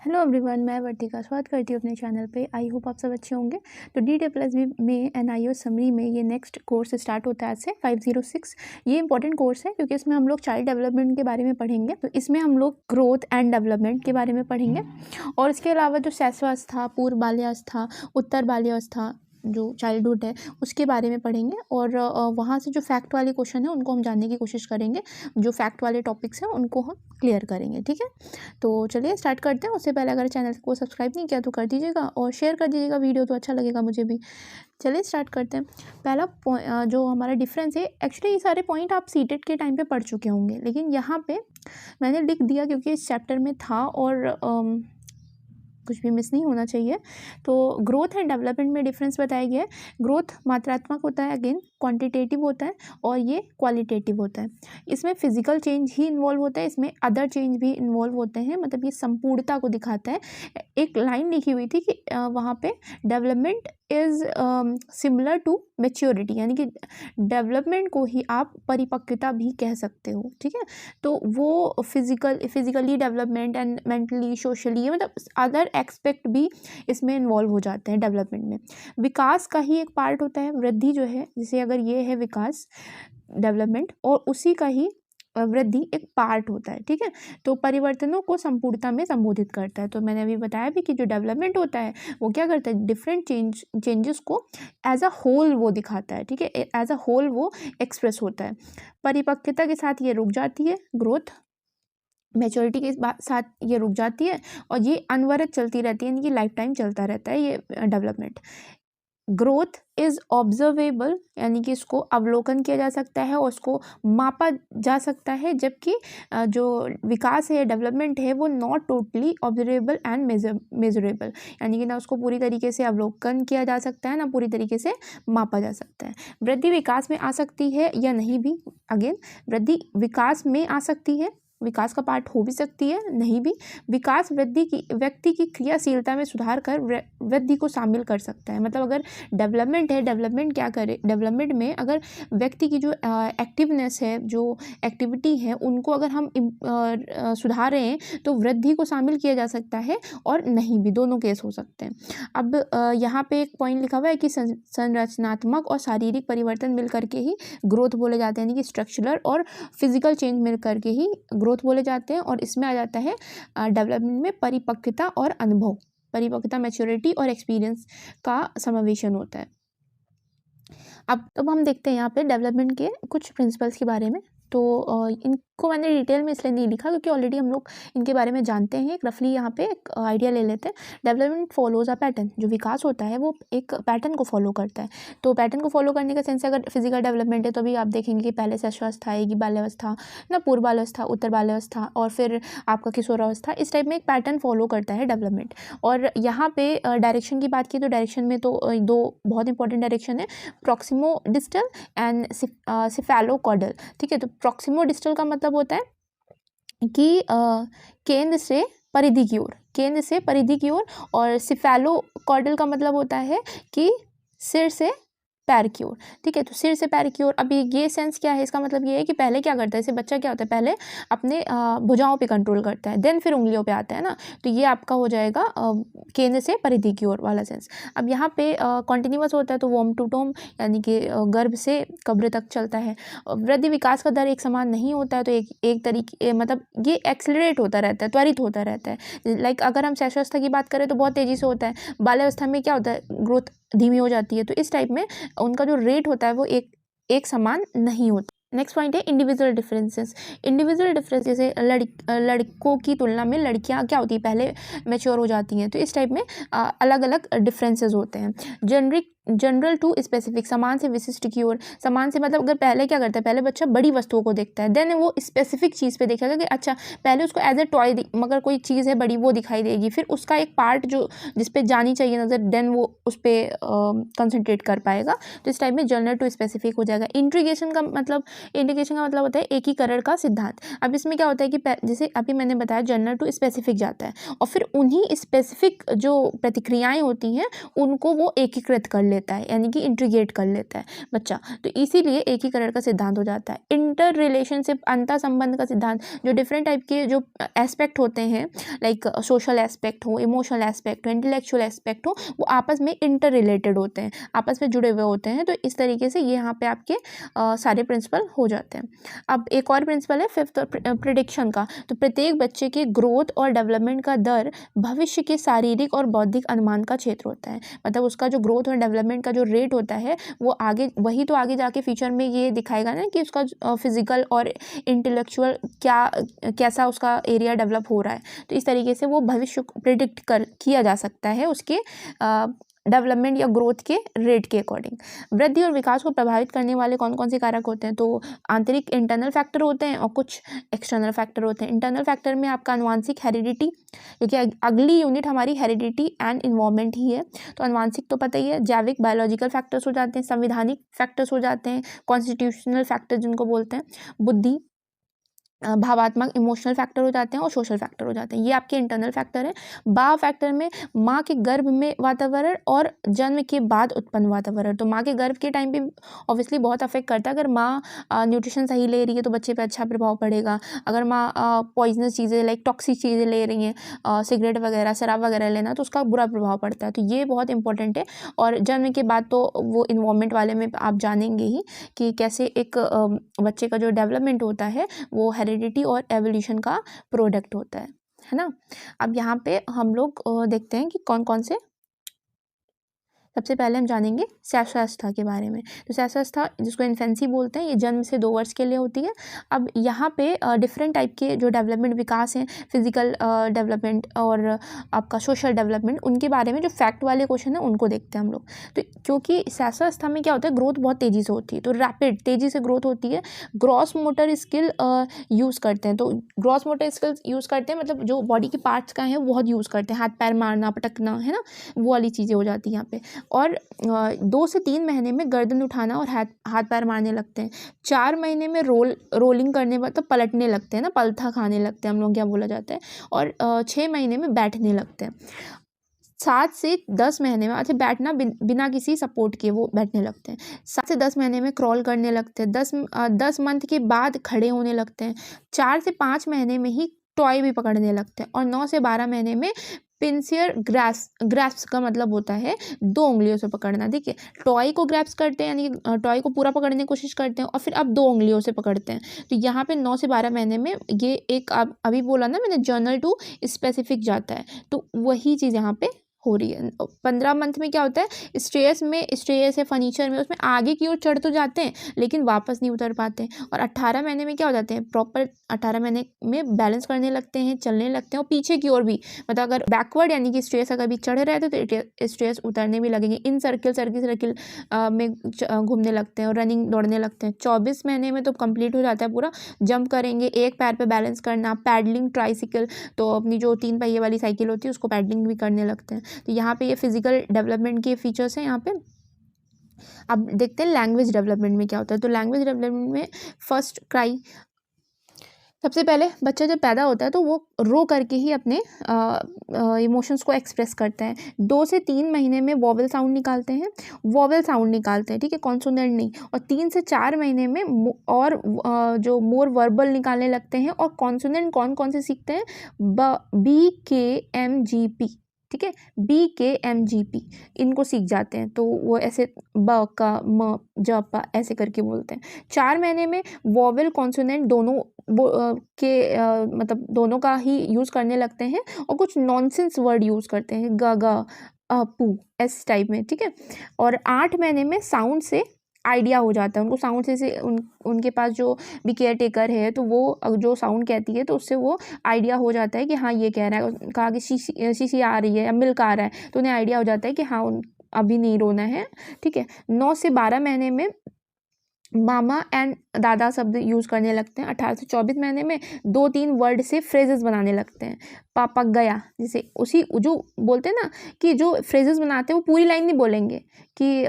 Hello everyone, मैं वर्तिका स्वागत करती हूँ अपने चैनल पे। आई होप आप सब अच्छे होंगे। तो DAAS में NIO समरी में ये नेक्स्ट कोर्स स्टार्ट होता है आज से 506। ये इंपॉर्टेंट कोर्स है क्योंकि इसमें हम लोग चाइल्ड डेवलपमेंट के बारे में पढ़ेंगे। तो इसमें हम लोग ग्रोथ एंड डेवलपमेंट के बारे में पढ़ेंगे और इसके अलावा जो शैशवावस्था, पूर्व बाल्यावस्था, उत्तर बाल्यावस्था जो चाइल्डहुड है उसके बारे में पढ़ेंगे और वहाँ से जो फैक्ट वाले क्वेश्चन है उनको हम जानने की कोशिश करेंगे। जो फैक्ट वाले टॉपिक्स हैं उनको हम क्लियर करेंगे, ठीक है। तो चलिए स्टार्ट करते हैं। उससे पहले अगर चैनल को सब्सक्राइब नहीं किया तो कर दीजिएगा और शेयर कर दीजिएगा वीडियो, तो अच्छा लगेगा मुझे भी। चलिए स्टार्ट करते हैं। पहला जो हमारा डिफरेंस है, एक्चुअली ये सारे पॉइंट आप सीटेट के टाइम पे पढ़ चुके होंगे, लेकिन यहाँ पे मैंने लिख दिया क्योंकि इस चैप्टर में था और कुछ भी मिस नहीं होना चाहिए। तो ग्रोथ एंड डेवलपमेंट में डिफरेंस बताया गया है। ग्रोथ मात्रात्मक होता है, अगेन क्वांटिटेटिव होता है, और ये क्वालिटेटिव होता है। इसमें फिजिकल चेंज ही इन्वॉल्व होता है, इसमें अदर चेंज भी इन्वॉल्व होते हैं। मतलब ये संपूर्णता को दिखाता है। एक लाइन लिखी हुई थी कि वहाँ पे development is similar to maturity, यानी कि डेवलपमेंट को ही आप परिपक्वता भी कह सकते हो, ठीक है। तो वो physically development and mentally, socially, मतलब अदर एक्सपेक्ट भी इसमें इन्वॉल्व हो जाते हैं डेवलपमेंट में। विकास का ही एक पार्ट होता है वृद्धि जो है, जैसे अगर ये है विकास डेवलपमेंट, और उसी का ही वृद्धि एक पार्ट होता है, ठीक है। तो परिवर्तनों को संपूर्णता में संबोधित करता है। तो मैंने अभी बताया भी कि जो डेवलपमेंट होता है वो क्या करता है, डिफरेंट चेंजेस को एज अ होल वो दिखाता है, ठीक है। एज अ होल वो एक्सप्रेस होता है। परिपक्वता के साथ ये रुक जाती है ग्रोथ, मैच्योरिटी के साथ ये रुक जाती है, और ये अनवरत चलती रहती है, यानी कि लाइफ टाइम चलता रहता है ये डेवलपमेंट। ग्रोथ इज़ ऑब्जर्वेबल, यानी कि इसको अवलोकन किया जा सकता है और उसको मापा जा सकता है, जबकि जो विकास है, डेवलपमेंट है, वो not totally observable and measurable, यानी कि ना उसको पूरी तरीके से अवलोकन किया जा सकता है, ना पूरी तरीके से मापा जा सकता है। वृद्धि विकास में आ सकती है या नहीं भी, अगेन वृद्धि विकास में आ सकती है, विकास का पार्ट हो भी सकती है, नहीं भी। विकास व्यक्ति की क्रियाशीलता में सुधार कर वृद्धि को शामिल कर सकता है। मतलब अगर डेवलपमेंट है, डेवलपमेंट क्या करे, डेवलपमेंट में अगर व्यक्ति की जो एक्टिवनेस है, जो एक्टिविटी है, उनको अगर हम सुधार रहे हैं तो वृद्धि को शामिल किया जा सकता है, और नहीं भी, दोनों केस हो सकते हैं। अब यहाँ पे एक पॉइंट लिखा हुआ है कि संरचनात्मक और शारीरिक परिवर्तन मिल करके ही ग्रोथ बोले जाते हैं, यानी कि स्ट्रक्चरल और फिजिकल चेंज मिल करके ही ग्रोथ बोले जाते हैं। और इसमें आ जाता है डेवलपमेंट में परिपक्वता और अनुभव, परिपक्वता, मैच्योरिटी और एक्सपीरियंस का समावेशन होता है। अब हम देखते हैं यहाँ पे डेवलपमेंट के कुछ प्रिंसिपल्स के बारे में। तो इनको मैंने डिटेल में इसलिए नहीं लिखा क्योंकि ऑलरेडी हम लोग इनके बारे में जानते हैं। एक रफली यहाँ पे एक आइडिया ले लेते हैं। डेवलपमेंट फॉलोज अ पैटर्न, जो विकास होता है वो एक पैटर्न को फॉलो करता है। तो पैटर्न को फॉलो करने का सेंस, अगर फिजिकल डेवलपमेंट है तो अभी आप देखेंगे कि पहले शैशवावस्था आएगी, बाल्यावस्था ना, पूर्व बाल्यावस्था, उत्तर बाल्यावस्था, और फिर आपका किशोरावस्था। इस टाइप में एक पैटर्न फॉलो करता है डेवलपमेंट। और यहाँ पे डायरेक्शन की बात की तो डायरेक्शन में तो दो बहुत इंपॉर्टेंट डायरेक्शन है, प्रॉक्सिमो डिस्टल एंड सिफेलोकॉडल, ठीक है। तो प्रॉक्सिमो डिस्टल का मतलब होता है कि केंद्र से परिधि की ओर, केंद्र से परिधि की ओर, और सिफेलोकॉडल का मतलब होता है कि सिर से पैर की ओर, ठीक है। तो सिर से पैर की ओर, अभी ये सेंस क्या है, इसका मतलब ये है कि पहले क्या करता है, जैसे बच्चा क्या होता है, पहले अपने भुजाओं पे कंट्रोल करता है, देन फिर उंगलियों पे आता है ना। तो ये आपका हो जाएगा केंद्र से परिधि की ओर वाला सेंस। अब यहाँ पे कॉन्टिन्यूअस होता है तो वॉम टू टोम, यानी कि गर्भ से कब्र तक चलता है। वृद्धि विकास का दर एक समान नहीं होता है, तो एक तरीके, मतलब ये एक्सेलरेट होता रहता है, त्वरित होता रहता है। लाइक अगर हम शैशवावस्था की बात करें तो बहुत तेज़ी से होता है, बाल्यावस्था में क्या होता है, ग्रोथ धीमी हो जाती है। तो इस टाइप में उनका जो रेट होता है वो एक समान नहीं होता। नेक्स्ट पॉइंट है इंडिविजुअल डिफरेंसेस। इंडिविजुअल डिफरेंस, जैसे लड़कों की तुलना में लड़कियां क्या होती है, पहले मैच्योर हो जाती हैं। तो इस टाइप में अलग अलग डिफरेंसेस होते हैं। जनरल टू स्पेसिफिक, समान से विशिष्ट की ओर। समान से मतलब अगर पहले क्या करता है, पहले बच्चा बड़ी वस्तुओं को देखता है, देन वो स्पेसिफिक चीज़ पे देखेगा कि अच्छा पहले उसको एज ए टॉय, मगर कोई चीज़ है बड़ी वो दिखाई देगी, फिर उसका एक पार्ट जो जिस पे जानी चाहिए नज़र, देन वो उस पर कंसंट्रेट कर पाएगा। तो इस टाइप में जनरल टू स्पेसिफिक हो जाएगा। इंटीग्रेशन का मतलब होता है एकीकरण का सिद्धांत। अब इसमें क्या होता है कि जैसे अभी मैंने बताया जनरल टू स्पेसिफिक जाता है, और फिर उन्हीं स्पेसिफिक जो प्रतिक्रियाएं होती हैं उनको वो एकीकृत कर लेता है, यानी कि इंटीग्रेट कर लेता है बच्चा, तो इसीलिए एकीकरण का सिद्धांत हो जाता है। इंटर रिलेशनशिप, अंतर संबंध का सिद्धांत, जो डिफरेंट टाइप के जो एस्पेक्ट होते हैं, लाइक सोशल एस्पेक्ट हो, इमोशनल एस्पेक्ट हो, इंटेलेक्चुअल एस्पेक्ट हो, वो आपस में इंटर रिलेटेड होते हैं, आपस में जुड़े हुए होते हैं। तो इस तरीके से ये यहाँ पे आपके सारे प्रिंसिपल हो जाते हैं। अब एक और प्रिंसिपल है फिफ्थ, प्रिडिक्शन का। तो प्रत्येक बच्चे के ग्रोथ और डेवलपमेंट का दर भविष्य के शारीरिक और बौद्धिक अनुमान का क्षेत्र होता है। मतलब उसका जो ग्रोथ और डेवलपमेंट का जो रेट होता है वो आगे, वही तो आगे जाके फ्यूचर में ये दिखाएगा ना कि उसका फिजिकल और इंटेलेक्चुअल कैसा उसका एरिया डेवलप हो रहा है। तो इस तरीके से वो भविष्य प्रिडिक्ट किया जा सकता है उसके डेवलपमेंट या ग्रोथ के रेट के अकॉर्डिंग। वृद्धि और विकास को प्रभावित करने वाले कौन कौन से कारक होते हैं? तो आंतरिक इंटरनल फैक्टर होते हैं और कुछ एक्सटर्नल फैक्टर होते हैं। इंटरनल फैक्टर में आपका आनुवांशिक हेरिडिटी, क्योंकि अगली यूनिट हमारी हेरिडिटी एंड इन्वायरमेंट ही है, तो आनुवांशिक तो पता ही है। जैविक बायोलॉजिकल फैक्टर्स हो जाते हैं, संवैधानिक फैक्टर्स हो जाते हैं, कॉन्स्टिट्यूशनल फैक्टर जिनको बोलते हैं, बुद्धि, भावात्मक इमोशनल फैक्टर हो जाते हैं और सोशल फैक्टर हो जाते हैं। ये आपके इंटरनल फैक्टर है। भाव फैक्टर में माँ के गर्भ में वातावरण और जन्म के बाद उत्पन्न वातावरण। तो माँ के गर्भ के टाइम पे ऑब्वियसली बहुत अफेक्ट करता है। अगर माँ न्यूट्रिशन सही ले रही है तो बच्चे पे अच्छा प्रभाव पड़ेगा। अगर माँ पॉइजनस चीज़ें लाइक टॉक्सिक चीज़ें ले रही हैं, सिगरेट वगैरह, शराब वगैरह लेना, तो उसका बुरा प्रभाव पड़ता है। तो ये बहुत इंपॉर्टेंट है। और जन्म के बाद तो वो इन्वायरमेंट वाले में आप जानेंगे ही कि कैसे एक बच्चे का जो डेवलपमेंट होता है वो हेरिडिटी और एवोल्यूशन का प्रोडक्ट होता है ना। अब यहाँ पे हम लोग देखते हैं कि कौन कौन से, सबसे पहले हम जानेंगे शैशवावस्था के बारे में। तो शैशवावस्था जिसको इन्फेंसी बोलते हैं, ये जन्म से 2 वर्ष के लिए होती है। अब यहाँ पे डिफरेंट टाइप के जो डेवलपमेंट विकास हैं, फिजिकल डेवलपमेंट और आपका सोशल डेवलपमेंट, उनके बारे में जो फैक्ट वाले क्वेश्चन हैं उनको देखते हैं हम लोग। तो क्योंकि शैशवावस्था में क्या होता है, ग्रोथ बहुत तेज़ी से होती है, तो रैपिड तेज़ी से ग्रोथ होती है। ग्रॉस मोटर स्किल यूज़ करते हैं। तो ग्रॉस मोटर स्किल्स यूज़ करते हैं, मतलब जो बॉडी के पार्ट्स का है वो बहुत यूज़ करते हैं, हाथ पैर मारना, पटकना, है ना, वो वाली चीज़ें हो जाती हैं यहाँ पे। और 2 से 3 महीने में गर्दन उठाना और हाथ पैर मारने लगते हैं। 4 महीने में रोलिंग करने पर तो पलटने लगते हैं ना, पलथा खाने लगते हैं हम लोग, क्या बोला जाता है। और 6 महीने में बैठने लगते हैं। 7 से 10 महीने में, अच्छा बैठना बिना किसी सपोर्ट के वो बैठने लगते हैं। 7 से 10 महीने में क्रॉल करने लगते हैं। 10 मंथ के बाद खड़े होने लगते हैं। 4 से 5 महीने में ही टॉय भी पकड़ने लगते हैं। और 9 से 12 महीने में पिंसियर ग्रैस्प का मतलब होता है 2 उंगलियों से पकड़ना। ठीक है, टॉय को ग्रैप्स करते हैं, यानी कि टॉय को पूरा पकड़ने की कोशिश करते हैं और फिर अब 2 उंगलियों से पकड़ते हैं। तो यहाँ पे 9 से 12 महीने में ये एक, अभी बोला ना मैंने, जर्नल टू स्पेसिफिक जाता है, तो वही चीज़ यहाँ पे हो रही है। 15 मंथ में क्या होता है, स्ट्रेस है फर्नीचर में, उसमें आगे की ओर चढ़ तो जाते हैं लेकिन वापस नहीं उतर पाते। और 18 महीने में क्या हो जाते हैं, प्रॉपर 18 महीने में बैलेंस करने लगते हैं, चलने लगते हैं और पीछे की ओर भी, मतलब अगर बैकवर्ड यानी कि स्ट्रेस अगर भी चढ़ रहे थे तो स्ट्रेस उतरने भी लगेंगे। इन सर्किल में घूमने लगते हैं और रनिंग दौड़ने लगते हैं। 24 महीने में तो कंप्लीट हो जाता है पूरा, जंप करेंगे, एक पैर पे बैलेंस करना, पैडलिंग, ट्राइसिकल, तो अपनी जो 3 पहिए वाली साइकिल होती है उसको पैडलिंग भी करने लगते हैं। तो यहाँ पे ये फिजिकल डेवलपमेंट के फीचर्स हैं यहाँ पे। अब देखते हैं लैंग्वेज डेवलपमेंट में क्या होता है। तो लैंग्वेज डेवलपमेंट में फर्स्ट क्राई, सबसे पहले बच्चा जब पैदा होता है तो वो रो करके ही अपने इमोशंस को एक्सप्रेस करता है। 2 से 3 महीने में वॉवेल साउंड निकालते हैं, ठीक है, कॉन्सोनेंट नहीं। और 3 से 4 महीने में और जो मोर वर्बल निकालने लगते हैं। और कॉन्सोनेंट कौन कौन से सीखते हैं, BKMGP, ठीक है, BKMGP इनको सीख जाते हैं। तो वो ऐसे ब का म ज प ऐसे करके बोलते हैं। 4 महीने में वॉवेल कॉन्सोनेंट दोनों मतलब दोनों का ही यूज़ करने लगते हैं और कुछ नॉनसेंस वर्ड यूज़ करते हैं, ग ग पू इस टाइप में, ठीक है। और 8 महीने में साउंड से आइडिया हो जाता है उनको, साउंड से उनके पास जो भी केयर टेकर है तो वो जो साउंड कहती है तो उससे वो आइडिया हो जाता है कि हाँ ये कह रहा है। कहा कि शीशी आ रही है या मिल्क आ रहा है तो उन्हें आइडिया हो जाता है कि हाँ अभी नहीं रोना है, ठीक है। 9 से 12 महीने में मामा एंड दादा शब्द यूज़ करने लगते हैं। 18 से 24 महीने में 2-3 वर्ड से फ्रेजेस बनाने लगते हैं। पापा गया, जैसे उसी जो बोलते हैं ना कि जो फ्रेजेस बनाते हैं वो पूरी लाइन नहीं बोलेंगे कि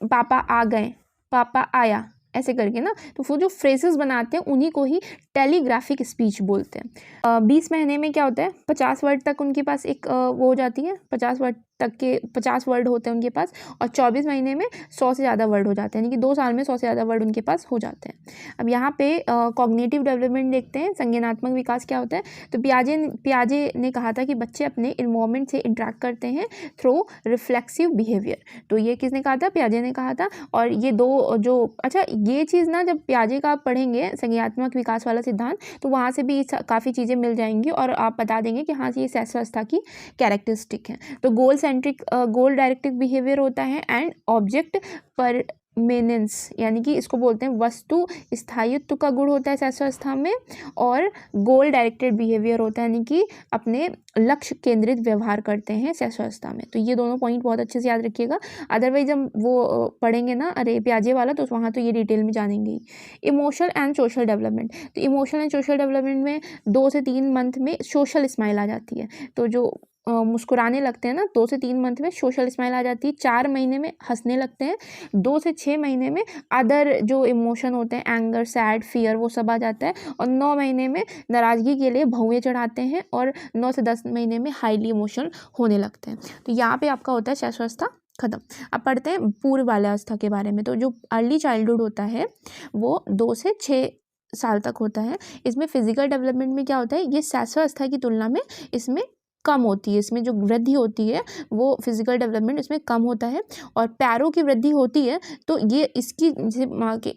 पापा आ गए, पापा आया, ऐसे करके ना। तो वो जो फ्रेजेस बनाते हैं उन्हीं को ही टेलीग्राफिक स्पीच बोलते हैं। 20 महीने में क्या होता है, 50 वर्ड तक उनके पास एक वो हो जाती है, 50 वर्ड तक के 50 वर्ड होते हैं उनके पास, और 24 महीने में 100 से ज़्यादा वर्ड हो जाते हैं, यानी कि 2 साल में 100 से ज़्यादा वर्ड उनके पास हो जाते हैं। अब यहाँ पे कॉग्निटिव डेवलपमेंट देखते हैं, संज्ञानात्मक विकास क्या होता है। तो पियाजे ने कहा था कि बच्चे अपने इन्वायरमेंट से इंटरेक्ट करते हैं थ्रू रिफ्लेक्सिव बिहेवियर। तो ये किसने कहा था? पियाजे ने कहा था। और ये दो जो अच्छा ये चीज़ ना जब पियाजे का आप पढ़ेंगे संज्ञानात्मक विकास वाला सिद्धांत, तो वहाँ से भी काफ़ी चीज़ें मिल जाएंगी और आप बता देंगे कि हाँ ये शैशवावस्था की कैरेक्टरिस्टिक है। तो गोल डायरेक्टिव बिहेवियर होता है एंड ऑब्जेक्ट परमेनेंस, यानी कि इसको बोलते हैं वस्तु स्थायित्व का गुण होता है शैशवावस्था में, और गोल डायरेक्टेड बिहेवियर होता है, यानी कि अपने लक्ष्य केंद्रित व्यवहार करते हैं शैशवावस्था में। तो ये दोनों पॉइंट बहुत अच्छे से याद रखिएगा, अदरवाइज हम वो पढ़ेंगे ना अरे पियाजे वाला, तो वहाँ तो ये डिटेल में जानेंगे ही। इमोशनल एंड सोशल डेवलपमेंट, तो इमोशनल एंड सोशल डेवलपमेंट में 2 से 3 मंथ में सोशल स्माइल आ जाती है। तो जो मुस्कुराने लगते हैं ना 2 से 3 मंथ में सोशल स्माइल आ जाती है, 4 महीने में हंसने लगते हैं, 2 से 6 महीने में अदर जो इमोशन होते हैं एंगर, सैड, फियर, वो सब आ जाता है, और 9 महीने में नाराज़गी के लिए भौंवे चढ़ाते हैं, और 9 से 10 महीने में हाईली इमोशनल होने लगते हैं। तो यहाँ पे आपका होता है शैशवावस्था खत्म। अब पढ़ते हैं पूर्व बाल्यावस्था के बारे में। तो जो अर्ली चाइल्डहुड होता है वो 2 से 6 साल तक होता है। इसमें फिजिकल डेवलपमेंट में क्या होता है, ये शैशवावस्था की तुलना में इसमें कम होती है, इसमें जो वृद्धि होती है वो फिजिकल डेवलपमेंट इसमें कम होता है, और पैरों की वृद्धि होती है तो ये इसकी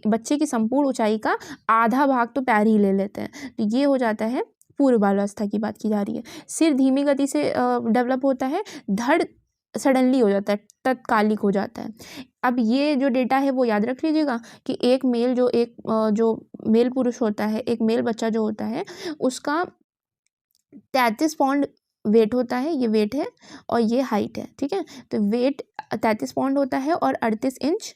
बच्चे की संपूर्ण ऊंचाई का आधा भाग तो पैर ही ले लेते हैं, तो ये हो जाता है पूर्व बाल्यावस्था की बात की जा रही है। सिर धीमी गति से डेवलप होता है, धड़ सडनली हो जाता है, तत्कालिक हो जाता है। अब ये जो डेटा है वो याद रख लीजिएगा कि एक मेल पुरुष होता है, एक मेल बच्चा जो होता है उसका 33 पाउंड वेट होता है, ये वेट है और ये हाइट है, ठीक है। तो वेट 33 पाउंड होता है और 38 इंच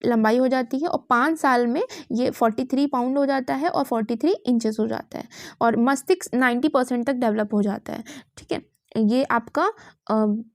लंबाई हो जाती है, और 5 साल में ये 43 पाउंड हो जाता है और 43 इंचेस हो जाता है, और मस्तिष्क 90% तक डेवलप हो जाता है, ठीक है। ये आपका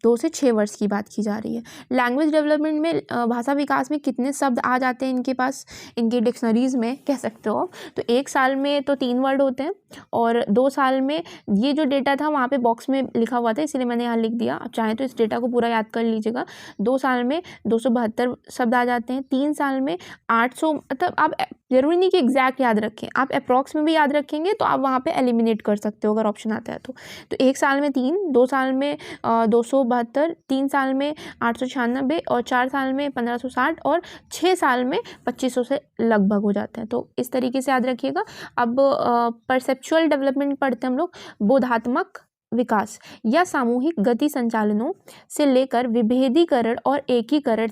2 से 6 वर्ष की बात की जा रही है। लैंग्वेज डेवलपमेंट में भाषा विकास में कितने शब्द आ जाते हैं इनके पास, इनके डिक्शनरीज में कह सकते हो। तो 1 साल में तो 3 वर्ड होते हैं, और 2 साल में ये जो डेटा था वहाँ पे बॉक्स में लिखा हुआ था इसलिए मैंने यहाँ लिख दिया, आप चाहें तो इस डेटा को पूरा याद कर लीजिएगा। 2 साल में 272 शब्द आ जाते हैं, 3 साल में 800, मतलब आप जरूरी नहीं कि एग्जैक्ट याद रखें, आप अप्रॉक्स में भी याद रखेंगे तो आप वहाँ पे एलिमिनेट कर सकते हो अगर ऑप्शन आता है तो 1 साल में 3, 2 साल में 272, 3 साल में 896, और 4 साल में 1560, और 6 साल में 2500 से लगभग हो जाते हैं। तो इस तरीके से याद रखिएगा। अब परसेप्चुअल डेवलपमेंट पढ़ते हैं हम लोग, बोधात्मक विकास या सामूहिक गति संचालनों से लेकर विभेदीकरण और एकीकरण।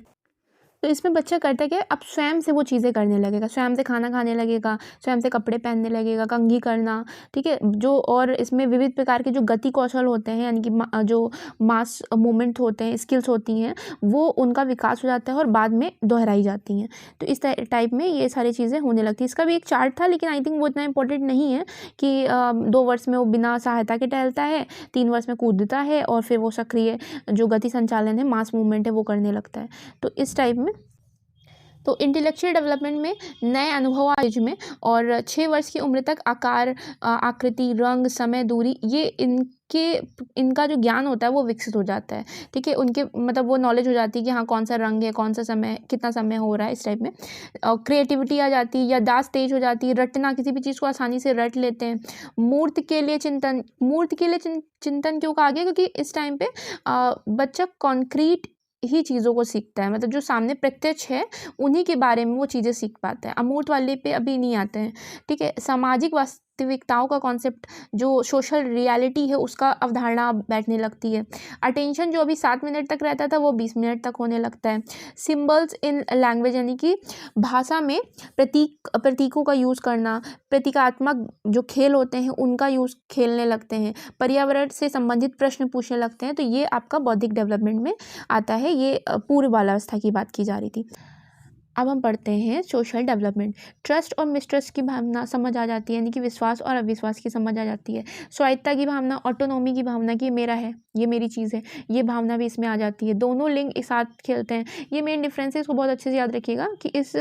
तो इसमें बच्चा करता क्या है, अब स्वयं से वो चीज़ें करने लगेगा, स्वयं से खाना खाने लगेगा, स्वयं से कपड़े पहनने लगेगा, कंघी करना, ठीक है। जो और इसमें विविध प्रकार के जो गति कौशल होते हैं, यानी कि जो मास मूवमेंट होते हैं, स्किल्स होती हैं, वो उनका विकास हो जाता है और बाद में दोहराई जाती हैं। तो इस टाइप में ये सारी चीज़ें होने लगती हैं। इसका भी एक चार्ट था, लेकिन आई थिंक वो इतना इंपॉर्टेंट नहीं है कि 2 वर्ष में वो बिना सहायता के टहलता है, 3 वर्ष में कूदता है, और फिर वो सक्रिय जो गति संचालन है, मास मूवमेंट है, वो करने लगता है। तो इस टाइप में तो इंटेलेक्चुअल डेवलपमेंट में नए अनुभव एज में, और 6 वर्ष की उम्र तक आकार, आकृति, रंग, समय, दूरी, ये इनका जो ज्ञान होता है वो विकसित हो जाता है, ठीक है। उनके मतलब वो नॉलेज हो जाती है कि हाँ कौन सा रंग है, कौन सा समय, कितना समय हो रहा है, इस टाइप में। क्रिएटिविटी आ जाती है, याददाश्त तेज हो जाती है, रटना, किसी भी चीज़ को आसानी से रट लेते हैं। मूर्त के लिए चिंतन क्यों कहा गया, क्योंकि इस टाइम पे बच्चा कॉन्क्रीट ही चीज़ों को सीखता है, मतलब जो सामने प्रत्यक्ष है उन्हीं के बारे में वो चीज़ें सीख पाता है, अमूर्त वाले पे अभी नहीं आते हैं, ठीक है। सामाजिक वास्तविकताओं का कॉन्सेप्ट, जो सोशल रियलिटी है उसका अवधारणा बैठने लगती है। अटेंशन जो अभी 7 मिनट तक रहता था वो 20 मिनट तक होने लगता है। सिम्बल्स इन लैंग्वेज, यानी कि भाषा में प्रतीकों का यूज़ करना, प्रतीकात्मक जो खेल होते हैं उनका यूज़ खेलने लगते हैं, पर्यावरण से संबंधित प्रश्न पूछने लगते हैं। तो ये आपका बौद्धिक डेवलपमेंट में आता है। ये पूर्व बाल्यावस्था की बात की जा रही थी। अब हम पढ़ते हैं सोशल डेवलपमेंट। ट्रस्ट और मिसट्रस्ट की भावना समझ आ जाती है, यानी कि विश्वास और अविश्वास की समझ आ जाती है। स्वायत्ता की भावना, ऑटोनॉमी की भावना कि ये मेरा है, ये मेरी चीज़ है, ये भावना भी इसमें आ जाती है। दोनों लिंग एक साथ खेलते हैं। ये मेन डिफरेंस है, इसको बहुत अच्छे से याद रखिएगा कि इस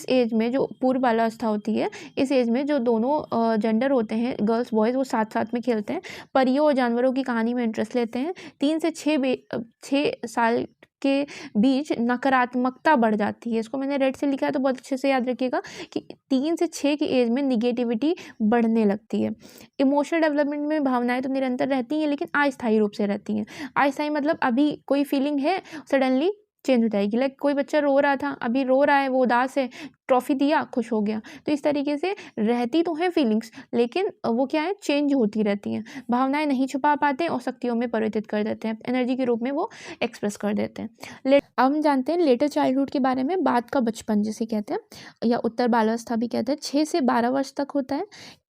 एज में जो पूर्व बाल्यावस्था होती है, इस एज में जो दोनों जेंडर होते हैं, गर्ल्स बॉयज़, वो साथ साथ में खेलते हैं, परियों और जानवरों की कहानी में इंटरेस्ट लेते हैं। 3 से 6 साल के बीच नकारात्मकता बढ़ जाती है। इसको मैंने रेड से लिखा है तो बहुत अच्छे से याद रखिएगा कि 3 से 6 की एज में निगेटिविटी बढ़ने लगती है। इमोशनल डेवलपमेंट में भावनाएं तो निरंतर रहती हैं, लेकिन अस्थायी रूप से रहती हैं। अस्थायी मतलब अभी कोई फीलिंग है, सडनली चेंज हो जाएगी। लाइक कोई बच्चा रो रहा था, अभी रो रहा है, वो उदास है, ट्रॉफी दिया, खुश हो गया। तो इस तरीके से रहती तो है फीलिंग्स, लेकिन वो क्या है, चेंज होती रहती हैं। भावनाएं नहीं छुपा पाते और शक्तियों में परिवर्तित कर देते हैं, एनर्जी के रूप में वो एक्सप्रेस कर देते हैं। अब हम जानते हैं लेटर चाइल्डहुड के बारे में। बाद का बचपन जिसे कहते हैं, या उत्तर बाल्यावस्था भी कहते हैं, 6 से 12 वर्ष तक होता है।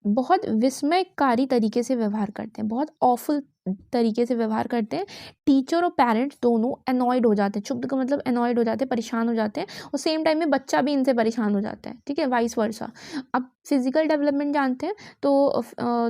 बहुत विस्मयकारी तरीके से व्यवहार करते हैं, बहुत ऑफुल तरीके से व्यवहार करते हैं। टीचर और पेरेंट्स दोनों अनॉयड हो जाते हैं। क्षुब्ध का मतलब अनॉयड हो जाते हैं, परेशान हो जाते हैं, और सेम टाइम में बच्चा भी इनसे परेशान हो जाता है। ठीक है, वाइस वर्सा। अब फिजिकल डेवलपमेंट जानते हैं, तो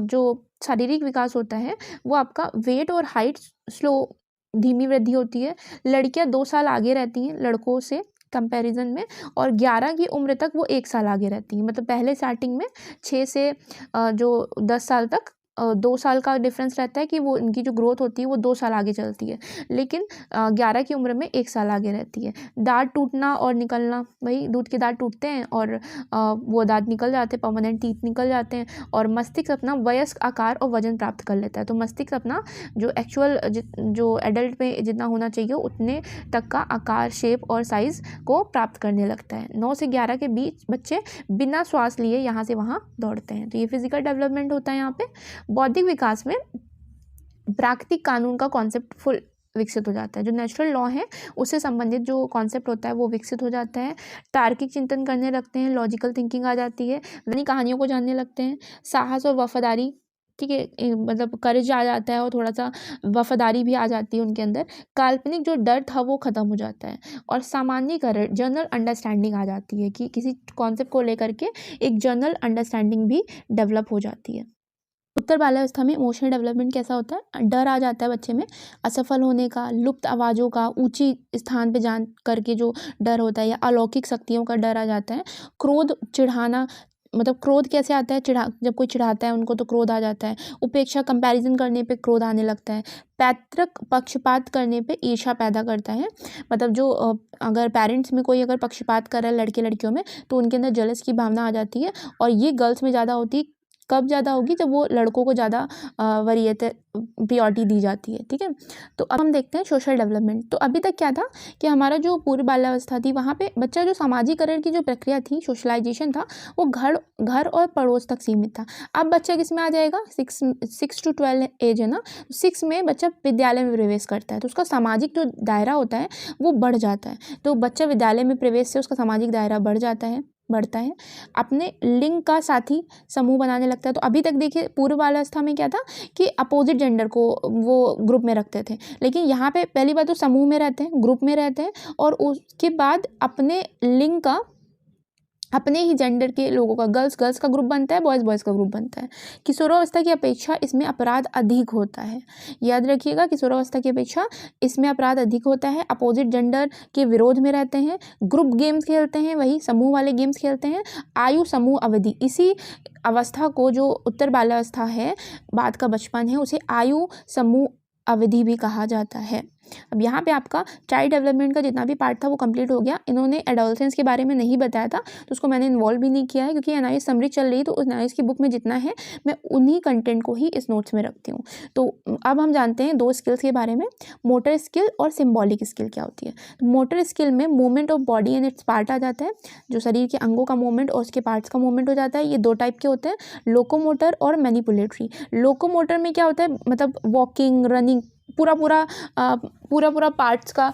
जो शारीरिक विकास होता है वो आपका वेट और हाइट स्लो, धीमी वृद्धि होती है। लड़कियां 2 साल आगे रहती हैं लड़कों से कंपैरिजन में, और 11 की उम्र तक वो 1 साल आगे रहती हैं। मतलब पहले स्टार्टिंग में 6 से जो 10 साल तक 2 साल का डिफरेंस रहता है कि वो इनकी जो ग्रोथ होती है वो 2 साल आगे चलती है, लेकिन 11 की उम्र में 1 साल आगे रहती है। दांत टूटना और निकलना, वही दूध के दांत टूटते हैं और वो दांत निकल जाते हैं, परमानेंट टीथ निकल जाते हैं। और मस्तिष्क अपना वयस्क आकार और वजन प्राप्त कर लेता है। तो मस्तिष्क अपना जो एक्चुअल जो एडल्ट में जितना होना चाहिए उतने तक का आकार, शेप और साइज़ को प्राप्त करने लगता है। 9 से 11 के बीच बच्चे बिना श्वास लिए यहाँ से वहाँ दौड़ते हैं। तो ये फिजिकल डेवलपमेंट होता है यहाँ पे। बौद्धिक विकास में प्राकृतिक कानून का कॉन्सेप्ट फुल विकसित हो जाता है। जो नेचुरल लॉ है उससे संबंधित जो कॉन्सेप्ट होता है वो विकसित हो जाता है। तार्किक चिंतन करने लगते हैं, लॉजिकल थिंकिंग आ जाती है, नई कहानियों को जानने लगते हैं। साहस और वफादारी, ठीक है, मतलब करेज आ जाता है और थोड़ा सा वफादारी भी आ जाती है उनके अंदर। काल्पनिक जो डर था वो खत्म हो जाता है, और सामान्यीकरण, जनरल अंडरस्टैंडिंग आ जाती है कि किसी कॉन्सेप्ट को लेकर के एक जनरल अंडरस्टैंडिंग भी डेवलप हो जाती है। उत्तर बाल्यावस्था में इमोशनल डेवलपमेंट कैसा होता है? डर आ जाता है बच्चे में, असफल होने का, लुप्त आवाज़ों का, ऊंची स्थान पे जान करके जो डर होता है, या अलौकिक शक्तियों का डर आ जाता है। क्रोध, चिढ़ाना, मतलब क्रोध कैसे आता है? जब कोई चिढ़ाता है उनको तो क्रोध आ जाता है। उपेक्षा, कंपैरिजन करने पे क्रोध आने लगता है। पैतृक पक्षपात करने पे ईर्ष्या पैदा करता है। मतलब जो अगर पेरेंट्स में कोई अगर पक्षपात कर रहा है लड़के लड़कियों में, तो उनके अंदर जलस की भावना आ जाती है, और ये गर्ल्स में ज़्यादा होती है। कब ज़्यादा होगी? जब वो लड़कों को ज़्यादा वरीयत प्रियोरिटी दी जाती है। ठीक है, तो अब हम देखते हैं सोशल डेवलपमेंट। तो अभी तक क्या था कि हमारा जो पूर्व बाल्यावस्था थी वहाँ पे बच्चा जो सामाजिकरण की जो प्रक्रिया थी, सोशलाइजेशन था, वो घर और पड़ोस तक सीमित था। अब बच्चा किस में आ जाएगा? 6 to 12 एज है ना, 6 में बच्चा विद्यालय में प्रवेश करता है, तो उसका सामाजिक जो दायरा होता है वो बढ़ जाता है। तो बच्चा विद्यालय में प्रवेश से उसका सामाजिक दायरा बढ़ता है। अपने लिंग का साथी समूह बनाने लगता है। तो अभी तक देखिए पूर्व बाल्यावस्था में क्या था कि अपोजिट जेंडर को वो ग्रुप में रखते थे, लेकिन यहाँ पे पहली बात तो समूह में रहते हैं, ग्रुप में रहते हैं, और उसके बाद अपने लिंग का, अपने ही जेंडर के लोगों का, गर्ल्स का ग्रुप बनता है, बॉयज़ का ग्रुप बनता है। किशोरावस्था की अपेक्षा इसमें अपराध अधिक होता है। याद रखिएगा, किशोरावस्था की अपेक्षा इसमें अपराध अधिक होता है। अपोजिट जेंडर के विरोध में रहते हैं, ग्रुप गेम्स खेलते हैं, वही समूह वाले गेम्स खेलते हैं। आयु समूह अवधि, इसी अवस्था को जो उत्तर बाल्यावस्था है, बाद का बचपन है, उसे आयु समूह अवधि भी कहा जाता है। अब यहाँ पे आपका चाइल्ड डेवलपमेंट का जितना भी पार्ट था वो कंप्लीट हो गया। इन्होंने एडोलसेंस के बारे में नहीं बताया था, तो उसको मैंने इन्वॉल्व भी नहीं किया है, क्योंकि एनआईएस समरी चल रही है, तो उस एनआईएस की बुक में जितना है मैं उन्हीं कंटेंट को ही इस नोट्स में रखती हूँ। तो अब हम जानते हैं 2 स्किल्स के बारे में, मोटर स्किल और सिम्बॉलिक स्किल क्या होती है। तो मोटर स्किल में movement of body and its part आ जाता है, जो शरीर के अंगों का मूवमेंट और उसके पार्ट्स का मूवमेंट हो जाता है। ये 2 टाइप के होते हैं, लोकोमोटर और मैनिपुलेटरी। लोकोमोटर में क्या होता है, मतलब वॉकिंग, रनिंग, पूरा पार्ट्स का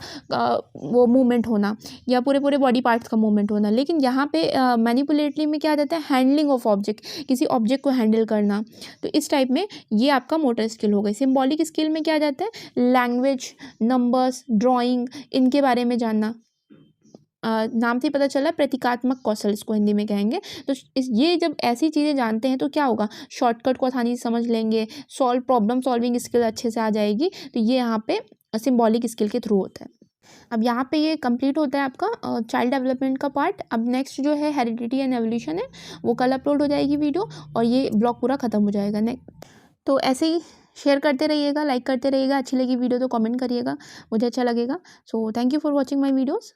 वो मूवमेंट होना, या पूरे बॉडी पार्ट्स का मूवमेंट होना। लेकिन यहाँ पे मैनिपुलेटरी में क्या आ जाता है, हैंडलिंग ऑफ ऑब्जेक्ट, किसी ऑब्जेक्ट को हैंडल करना। तो इस टाइप में ये आपका मोटर स्किल हो गई। सिम्बॉलिक स्किल में क्या आ जाता है, लैंग्वेज, नंबर्स, ड्राइंग, इनके बारे में जानना। नाम से ही पता चला, प्रतीकात्मक कौशल इसको हिंदी में कहेंगे। तो ये जब ऐसी चीज़ें जानते हैं तो क्या होगा, शॉर्टकट को आसानी से समझ लेंगे, प्रॉब्लम सॉल्विंग स्किल अच्छे से आ जाएगी। तो ये यहाँ पे सिंबॉलिक स्किल के थ्रू होता है। अब यहाँ पे ये कंप्लीट होता है आपका चाइल्ड डेवलपमेंट का पार्ट। अब नेक्स्ट जो है हेरिडिटी एंड एवोल्यूशन है, वो कल अपलोड हो जाएगी वीडियो, और ये ब्लॉग पूरा ख़त्म हो जाएगा। तो ऐसे ही शेयर करते रहिएगा, लाइक करते रहिएगा। अच्छी लगी वीडियो तो कमेंट करिएगा, मुझे अच्छा लगेगा। So thank you for watching my videos.